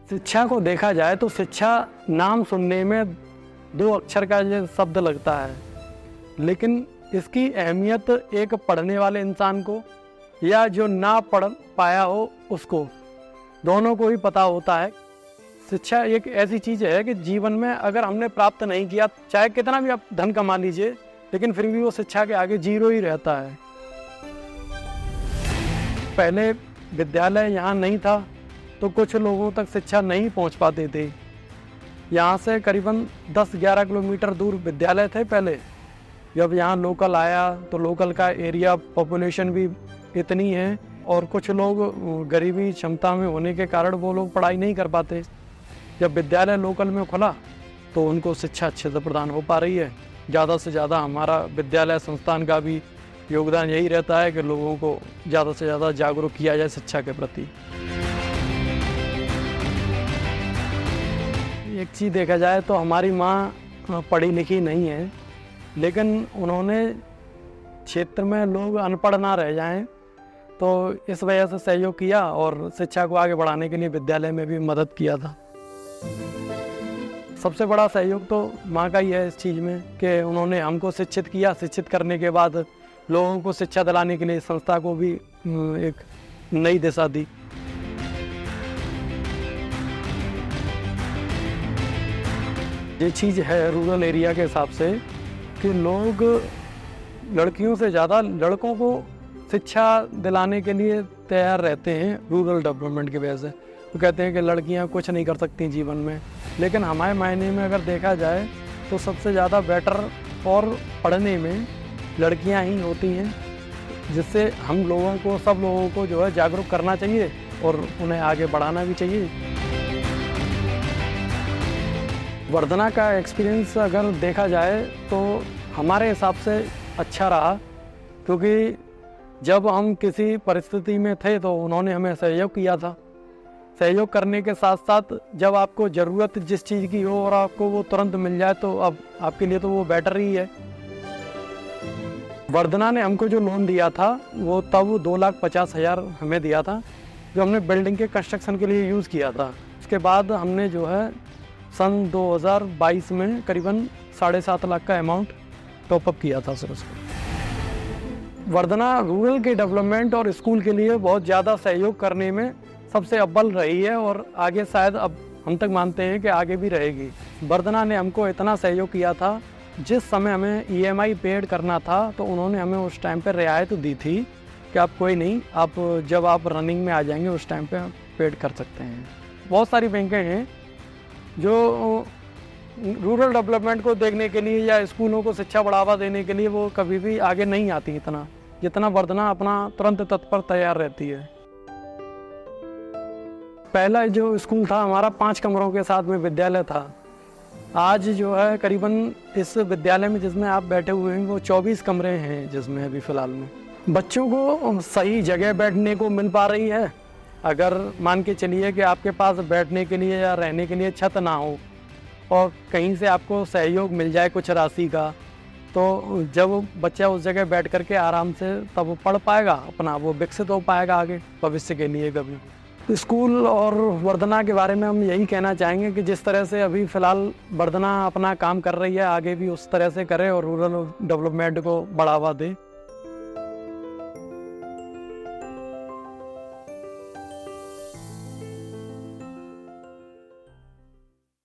शिक्षा को देखा जाए तो शिक्षा नाम सुनने में 2 अक्षर का ये शब्द लगता है, लेकिन इसकी अहमियत एक पढ़ने वाले इंसान को या जो ना पढ़ पाया हो उसको, दोनों को ही पता होता है। शिक्षा एक ऐसी चीज़ है कि जीवन में अगर हमने प्राप्त नहीं किया, चाहे कितना भी आप धन कमा लीजिए, लेकिन फिर भी वो शिक्षा के आगे जीरो ही रहता है। पहले विद्यालय यहाँ नहीं था तो कुछ लोगों तक शिक्षा नहीं पहुँच पाते थे। यहाँ से करीबन 10-11 किलोमीटर दूर विद्यालय थे पहले। जब यहाँ लोकल आया तो लोकल का एरिया पॉपुलेशन भी इतनी है और कुछ लोग गरीबी क्षमता में होने के कारण वो लोग पढ़ाई नहीं कर पाते। जब विद्यालय लोकल में खुला तो उनको शिक्षा अच्छे से प्रदान हो पा रही है। ज़्यादा से ज़्यादा हमारा विद्यालय संस्थान का भी योगदान यही रहता है कि लोगों को ज़्यादा से ज़्यादा जागरूक किया जाए शिक्षा के प्रति। एक चीज़ देखा जाए तो हमारी माँ पढ़ी लिखी नहीं है, लेकिन उन्होंने क्षेत्र में लोग अनपढ़ ना रह जाएं तो इस वजह से सहयोग किया और शिक्षा को आगे बढ़ाने के लिए विद्यालय में भी मदद किया था। सबसे बड़ा सहयोग तो माँ का ही है इस चीज़ में कि उन्होंने हमको शिक्षित किया। शिक्षित करने के बाद लोगों को शिक्षा दिलाने के लिए संस्था को भी एक नई दिशा दी। ये चीज़ है रूरल एरिया के हिसाब से कि लोग लड़कियों से ज़्यादा लड़कों को शिक्षा दिलाने के लिए तैयार रहते हैं रूरल डेवलपमेंट की वजह से। वो कहते हैं कि लड़कियां कुछ नहीं कर सकती जीवन में, लेकिन हमारे मायने में अगर देखा जाए तो सबसे ज़्यादा बेटर और पढ़ने में लड़कियां ही होती हैं, जिससे हम लोगों को, सब लोगों को जो है जागरूक करना चाहिए और उन्हें आगे बढ़ाना भी चाहिए। वर्धना का एक्सपीरियंस अगर देखा जाए तो हमारे हिसाब से अच्छा रहा, क्योंकि जब हम किसी परिस्थिति में थे तो उन्होंने हमें सहयोग किया था। सहयोग करने के साथ साथ जब आपको ज़रूरत जिस चीज़ की हो और आपको वो तुरंत मिल जाए तो अब आपके लिए तो वो बेटर ही है। वर्धना ने हमको जो लोन दिया था वो तब 2,50,000 हमें दिया था, जो हमने बिल्डिंग के कंस्ट्रक्शन के लिए यूज़ किया था। उसके बाद हमने जो है सन 2022 में करीबन 7.5 लाख का अमाउंट टॉपअप किया था सर उसको। वर्धना रूरल के डेवलपमेंट और स्कूल के लिए बहुत ज़्यादा सहयोग करने में सबसे अव्वल रही है और आगे शायद अब हम तक मानते हैं कि आगे भी रहेगी। वर्धना ने हमको इतना सहयोग किया था, जिस समय हमें EMI पेड करना था तो उन्होंने हमें उस टाइम पर रियायत दी थी कि आप कोई नहीं, आप जब आप रनिंग में आ जाएंगे उस टाइम पे आप पेड कर सकते हैं। बहुत सारी बैंकें हैं जो रूरल डेवलपमेंट को देखने के लिए या स्कूलों को शिक्षा बढ़ावा देने के लिए वो कभी भी आगे नहीं आती इतना, जितना वर्धना अपना तुरंत तत्पर तैयार रहती है। पहला जो स्कूल था हमारा 5 कमरों के साथ में विद्यालय था। आज जो है करीबन इस विद्यालय में जिसमें आप बैठे हुए हैं वो 24 कमरे हैं, जिसमें अभी फ़िलहाल में बच्चों को सही जगह बैठने को मिल पा रही है। अगर मान के चलिए कि आपके पास बैठने के लिए या रहने के लिए छत ना हो और कहीं से आपको सहयोग मिल जाए कुछ राशि का, तो जब बच्चा उस जगह बैठ करके आराम से तब वो पढ़ पाएगा, अपना वो विकसित हो पाएगा आगे भविष्य के लिए। कभी स्कूल और वर्धना के बारे में हम यही कहना चाहेंगे कि जिस तरह से अभी फ़िलहाल वर्धना अपना काम कर रही है, आगे भी उस तरह से करे और रूरल डेवलपमेंट को बढ़ावा दे।